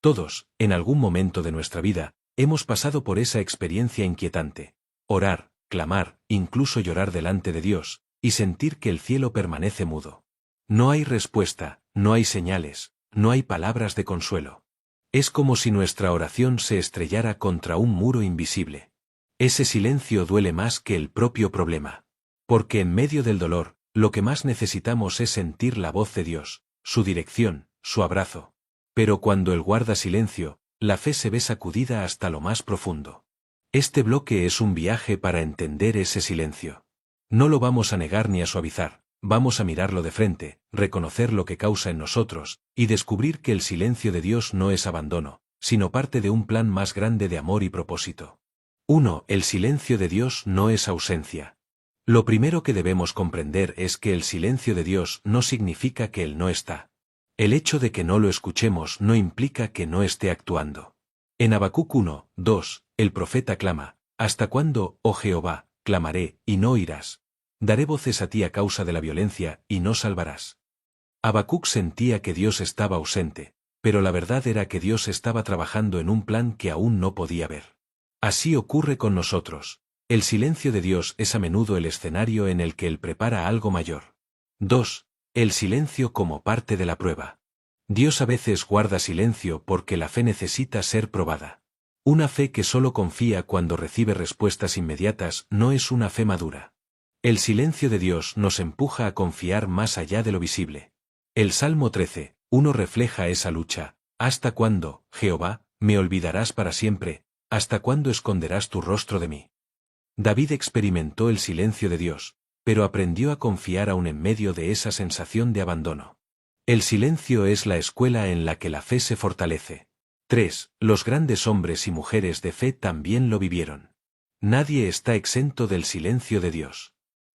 Todos, en algún momento de nuestra vida, hemos pasado por esa experiencia inquietante. Orar, clamar, incluso llorar delante de Dios, y sentir que el cielo permanece mudo. No hay respuesta, no hay señales, no hay palabras de consuelo. Es como si nuestra oración se estrellara contra un muro invisible. Ese silencio duele más que el propio problema. Porque en medio del dolor, lo que más necesitamos es sentir la voz de Dios, su dirección, su abrazo. Pero cuando Él guarda silencio, la fe se ve sacudida hasta lo más profundo. Este bloque es un viaje para entender ese silencio. No lo vamos a negar ni a suavizar, vamos a mirarlo de frente, reconocer lo que causa en nosotros, y descubrir que el silencio de Dios no es abandono, sino parte de un plan más grande de amor y propósito. 1. El silencio de Dios no es ausencia. Lo primero que debemos comprender es que el silencio de Dios no significa que Él no está. El hecho de que no lo escuchemos no implica que no esté actuando. En Habacuc 1, 2, el profeta clama: ¿Hasta cuándo, oh Jehová, clamaré, y no oirás? Daré voces a ti a causa de la violencia, y no salvarás. Habacuc sentía que Dios estaba ausente, pero la verdad era que Dios estaba trabajando en un plan que aún no podía ver. Así ocurre con nosotros. El silencio de Dios es a menudo el escenario en el que Él prepara algo mayor. 2. El silencio como parte de la prueba. Dios a veces guarda silencio porque la fe necesita ser probada. Una fe que solo confía cuando recibe respuestas inmediatas no es una fe madura. El silencio de Dios nos empuja a confiar más allá de lo visible. El Salmo 13, 1 refleja esa lucha. ¿Hasta cuándo, Jehová, me olvidarás para siempre? ¿Hasta cuándo esconderás tu rostro de mí? David experimentó el silencio de Dios, pero aprendió a confiar aún en medio de esa sensación de abandono. El silencio es la escuela en la que la fe se fortalece. 3. Los grandes hombres y mujeres de fe también lo vivieron. Nadie está exento del silencio de Dios.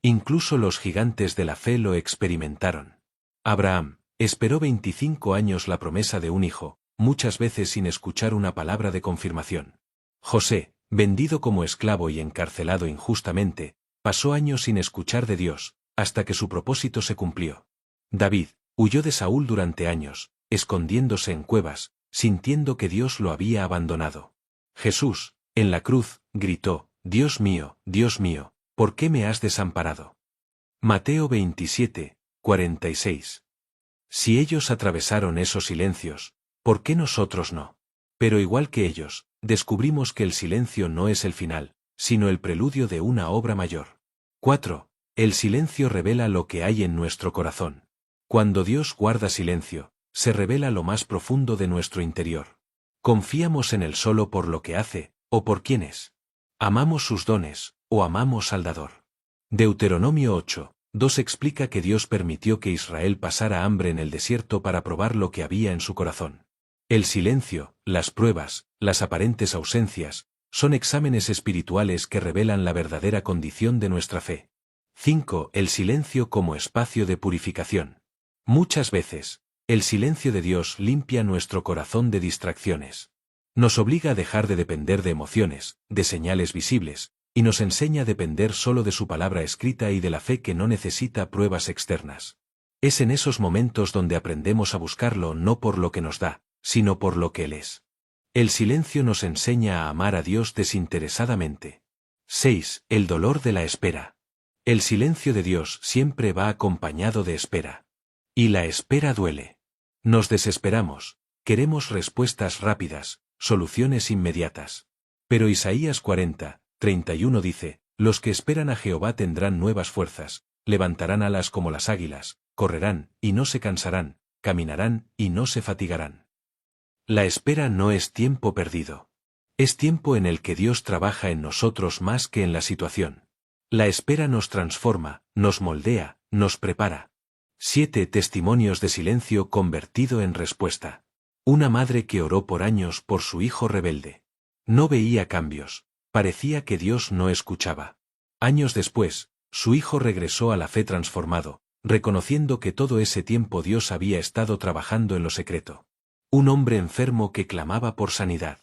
Incluso los gigantes de la fe lo experimentaron. Abraham esperó 25 años la promesa de un hijo, muchas veces sin escuchar una palabra de confirmación. José, vendido como esclavo y encarcelado injustamente, pasó años sin escuchar de Dios, hasta que su propósito se cumplió. David huyó de Saúl durante años, escondiéndose en cuevas, sintiendo que Dios lo había abandonado. Jesús, en la cruz, gritó: Dios mío, ¿por qué me has desamparado? Mateo 27, 46. Si ellos atravesaron esos silencios, ¿por qué nosotros no? Pero igual que ellos, descubrimos que el silencio no es el final, sino el preludio de una obra mayor. 4. El silencio revela lo que hay en nuestro corazón. Cuando Dios guarda silencio, se revela lo más profundo de nuestro interior. ¿Confiamos en Él solo por lo que hace, o por quién es? ¿Amamos sus dones, o amamos al dador? Deuteronomio 8, 2 explica que Dios permitió que Israel pasara hambre en el desierto para probar lo que había en su corazón. El silencio, las pruebas, las aparentes ausencias, son exámenes espirituales que revelan la verdadera condición de nuestra fe. 5. El silencio como espacio de purificación. Muchas veces, el silencio de Dios limpia nuestro corazón de distracciones. Nos obliga a dejar de depender de emociones, de señales visibles, y nos enseña a depender solo de su palabra escrita y de la fe que no necesita pruebas externas. Es en esos momentos donde aprendemos a buscarlo no por lo que nos da, sino por lo que Él es. El silencio nos enseña a amar a Dios desinteresadamente. 6. El dolor de la espera. El silencio de Dios siempre va acompañado de espera. Y la espera duele. Nos desesperamos, queremos respuestas rápidas, soluciones inmediatas. Pero Isaías 40, 31 dice: Los que esperan a Jehová tendrán nuevas fuerzas, levantarán alas como las águilas, correrán, y no se cansarán, caminarán, y no se fatigarán. La espera no es tiempo perdido. Es tiempo en el que Dios trabaja en nosotros más que en la situación. La espera nos transforma, nos moldea, nos prepara. 7 testimonios de silencio convertido en respuesta. Una madre que oró por años por su hijo rebelde. No veía cambios, parecía que Dios no escuchaba. Años después, su hijo regresó a la fe transformado, reconociendo que todo ese tiempo Dios había estado trabajando en lo secreto. Un hombre enfermo que clamaba por sanidad.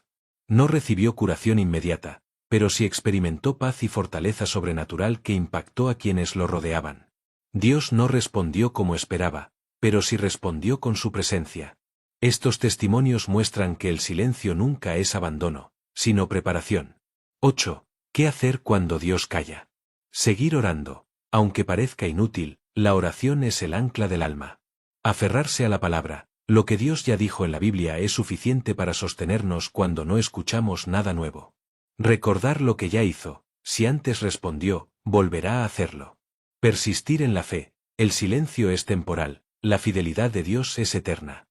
No recibió curación inmediata, pero sí experimentó paz y fortaleza sobrenatural que impactó a quienes lo rodeaban. Dios no respondió como esperaba, pero sí respondió con su presencia. Estos testimonios muestran que el silencio nunca es abandono, sino preparación. 8. ¿Qué hacer cuando Dios calla? Seguir orando. Aunque parezca inútil, la oración es el ancla del alma. Aferrarse a la palabra, lo que Dios ya dijo en la Biblia, es suficiente para sostenernos cuando no escuchamos nada nuevo. Recordar lo que ya hizo, si antes respondió, volverá a hacerlo. Persistir en la fe. El silencio es temporal, la fidelidad de Dios es eterna.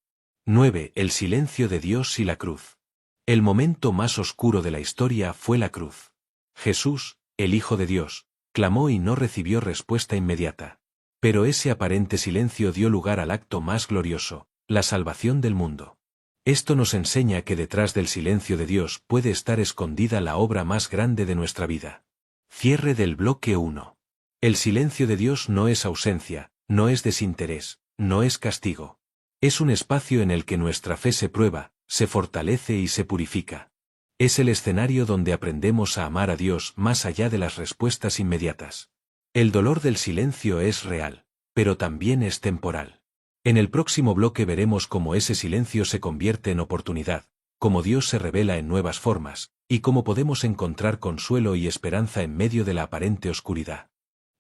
9. El silencio de Dios y la cruz. El momento más oscuro de la historia fue la cruz. Jesús, el Hijo de Dios, clamó y no recibió respuesta inmediata. Pero ese aparente silencio dio lugar al acto más glorioso, la salvación del mundo. Esto nos enseña que detrás del silencio de Dios puede estar escondida la obra más grande de nuestra vida. Cierre del bloque 1. El silencio de Dios no es ausencia, no es desinterés, no es castigo. Es un espacio en el que nuestra fe se prueba, se fortalece y se purifica. Es el escenario donde aprendemos a amar a Dios más allá de las respuestas inmediatas. El dolor del silencio es real, pero también es temporal. En el próximo bloque veremos cómo ese silencio se convierte en oportunidad, cómo Dios se revela en nuevas formas, y cómo podemos encontrar consuelo y esperanza en medio de la aparente oscuridad.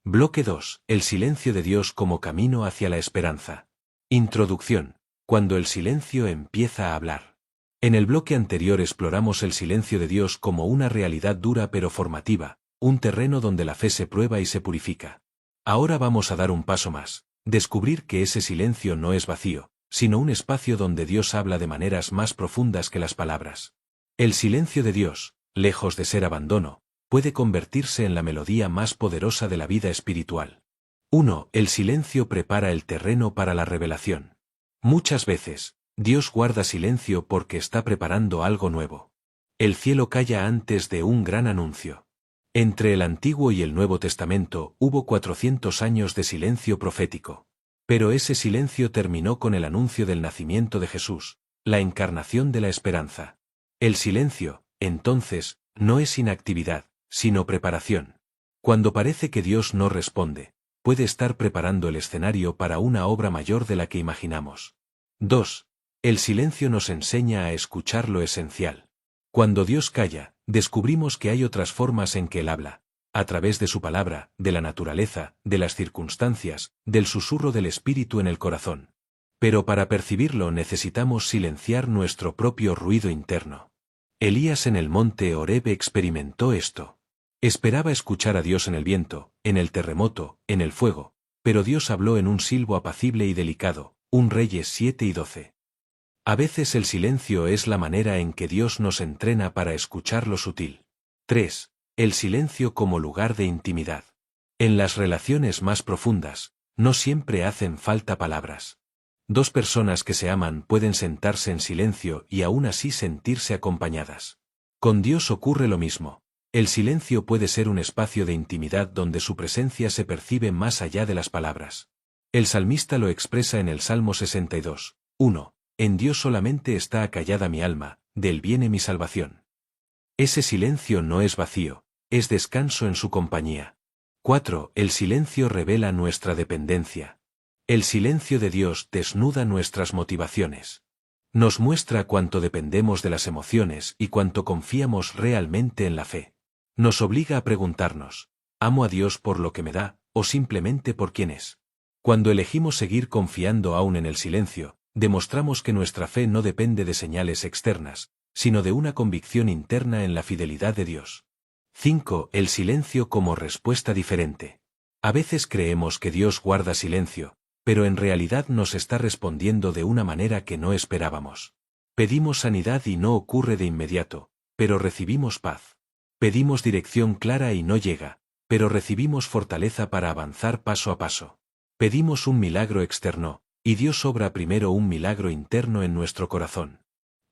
Bloque 2. El silencio de Dios como camino hacia la esperanza. Introducción. Cuando el silencio empieza a hablar. En el bloque anterior exploramos el silencio de Dios como una realidad dura pero formativa, un terreno donde la fe se prueba y se purifica. Ahora vamos a dar un paso más, descubrir que ese silencio no es vacío, sino un espacio donde Dios habla de maneras más profundas que las palabras. El silencio de Dios, lejos de ser abandono, puede convertirse en la melodía más poderosa de la vida espiritual. 1. El silencio prepara el terreno para la revelación. Muchas veces, Dios guarda silencio porque está preparando algo nuevo. El cielo calla antes de un gran anuncio. Entre el Antiguo y el Nuevo Testamento hubo 400 años de silencio profético. Pero ese silencio terminó con el anuncio del nacimiento de Jesús, la encarnación de la esperanza. El silencio, entonces, no es inactividad, sino preparación. Cuando parece que Dios no responde, puede estar preparando el escenario para una obra mayor de la que imaginamos. 2. El silencio nos enseña a escuchar lo esencial. Cuando Dios calla, descubrimos que hay otras formas en que Él habla, a través de su palabra, de la naturaleza, de las circunstancias, del susurro del Espíritu en el corazón. Pero para percibirlo necesitamos silenciar nuestro propio ruido interno. Elías en el monte Horeb experimentó esto. Esperaba escuchar a Dios en el viento, en el terremoto, en el fuego, pero Dios habló en un silbo apacible y delicado, 1 Reyes 7 y 12. A veces el silencio es la manera en que Dios nos entrena para escuchar lo sutil. 3. El silencio como lugar de intimidad. En las relaciones más profundas, no siempre hacen falta palabras. Dos personas que se aman pueden sentarse en silencio y aún así sentirse acompañadas. Con Dios ocurre lo mismo. El silencio puede ser un espacio de intimidad donde su presencia se percibe más allá de las palabras. El salmista lo expresa en el Salmo 62, 1. En Dios solamente está acallada mi alma, de Él viene mi salvación. Ese silencio no es vacío, es descanso en su compañía. 4. El silencio revela nuestra dependencia. El silencio de Dios desnuda nuestras motivaciones. Nos muestra cuánto dependemos de las emociones y cuánto confiamos realmente en la fe. Nos obliga a preguntarnos, ¿amo a Dios por lo que me da, o simplemente por quién es? Cuando elegimos seguir confiando aún en el silencio, demostramos que nuestra fe no depende de señales externas, sino de una convicción interna en la fidelidad de Dios. 5. El silencio como respuesta diferente. A veces creemos que Dios guarda silencio, pero en realidad nos está respondiendo de una manera que no esperábamos. Pedimos sanidad y no ocurre de inmediato, pero recibimos paz. Pedimos dirección clara y no llega, pero recibimos fortaleza para avanzar paso a paso. Pedimos un milagro externo, y Dios obra primero un milagro interno en nuestro corazón.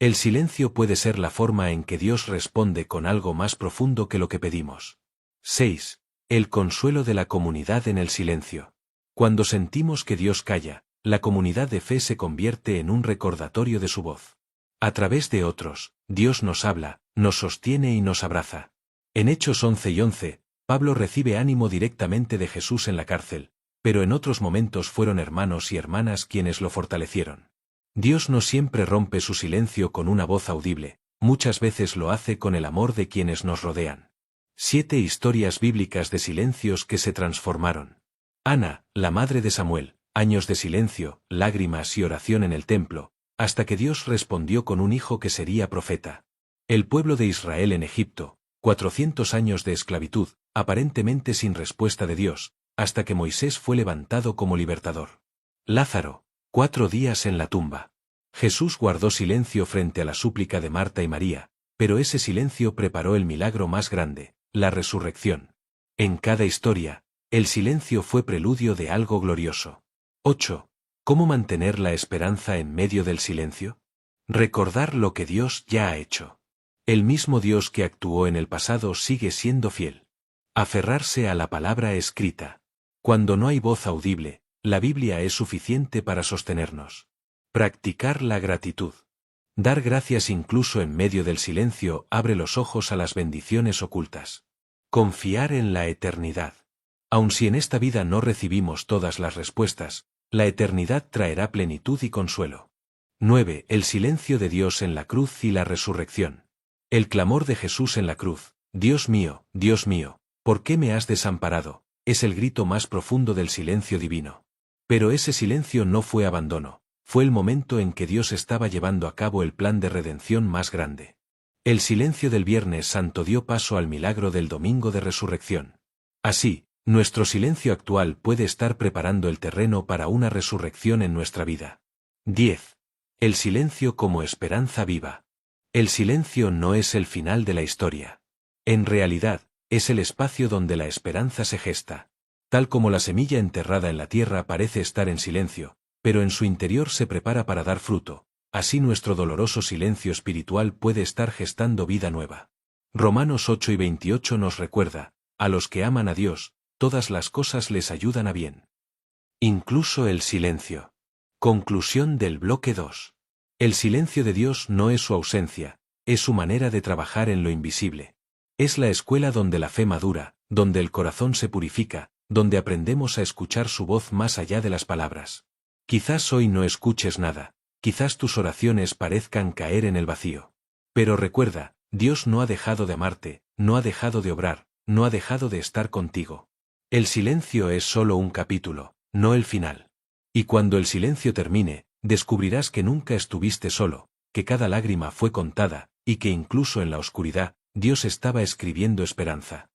El silencio puede ser la forma en que Dios responde con algo más profundo que lo que pedimos. 6. El consuelo de la comunidad en el silencio. Cuando sentimos que Dios calla, la comunidad de fe se convierte en un recordatorio de su voz. A través de otros, Dios nos habla, nos sostiene y nos abraza. En Hechos 11 y 11, Pablo recibe ánimo directamente de Jesús en la cárcel, pero en otros momentos fueron hermanos y hermanas quienes lo fortalecieron. Dios no siempre rompe su silencio con una voz audible, muchas veces lo hace con el amor de quienes nos rodean. 7 historias bíblicas de silencios que se transformaron. Ana, la madre de Samuel, años de silencio, lágrimas y oración en el templo, hasta que Dios respondió con un hijo que sería profeta. El pueblo de Israel en Egipto, 400 años de esclavitud, aparentemente sin respuesta de Dios, hasta que Moisés fue levantado como libertador. Lázaro, 4 días en la tumba. Jesús guardó silencio frente a la súplica de Marta y María, pero ese silencio preparó el milagro más grande, la resurrección. En cada historia, el silencio fue preludio de algo glorioso. 8. ¿Cómo mantener la esperanza en medio del silencio? Recordar lo que Dios ya ha hecho. El mismo Dios que actuó en el pasado sigue siendo fiel. Aferrarse a la palabra escrita. Cuando no hay voz audible, la Biblia es suficiente para sostenernos. Practicar la gratitud. Dar gracias incluso en medio del silencio abre los ojos a las bendiciones ocultas. Confiar en la eternidad. Aun si en esta vida no recibimos todas las respuestas, la eternidad traerá plenitud y consuelo. 9. El silencio de Dios en la cruz y la resurrección. El clamor de Jesús en la cruz, Dios mío, ¿por qué me has desamparado?, es el grito más profundo del silencio divino. Pero ese silencio no fue abandono, fue el momento en que Dios estaba llevando a cabo el plan de redención más grande. El silencio del Viernes Santo dio paso al milagro del Domingo de Resurrección. Así, nuestro silencio actual puede estar preparando el terreno para una resurrección en nuestra vida. 10. El silencio como esperanza viva. El silencio no es el final de la historia. En realidad, es el espacio donde la esperanza se gesta. Tal como la semilla enterrada en la tierra parece estar en silencio, pero en su interior se prepara para dar fruto, así nuestro doloroso silencio espiritual puede estar gestando vida nueva. Romanos 8 y 28 nos recuerda, a los que aman a Dios, todas las cosas les ayudan a bien. Incluso el silencio. Conclusión del bloque 2. El silencio de Dios no es su ausencia, es su manera de trabajar en lo invisible. Es la escuela donde la fe madura, donde el corazón se purifica, donde aprendemos a escuchar su voz más allá de las palabras. Quizás hoy no escuches nada, quizás tus oraciones parezcan caer en el vacío. Pero recuerda, Dios no ha dejado de amarte, no ha dejado de obrar, no ha dejado de estar contigo. El silencio es solo un capítulo, no el final. Y cuando el silencio termine, descubrirás que nunca estuviste solo, que cada lágrima fue contada, y que incluso en la oscuridad, Dios estaba escribiendo esperanza.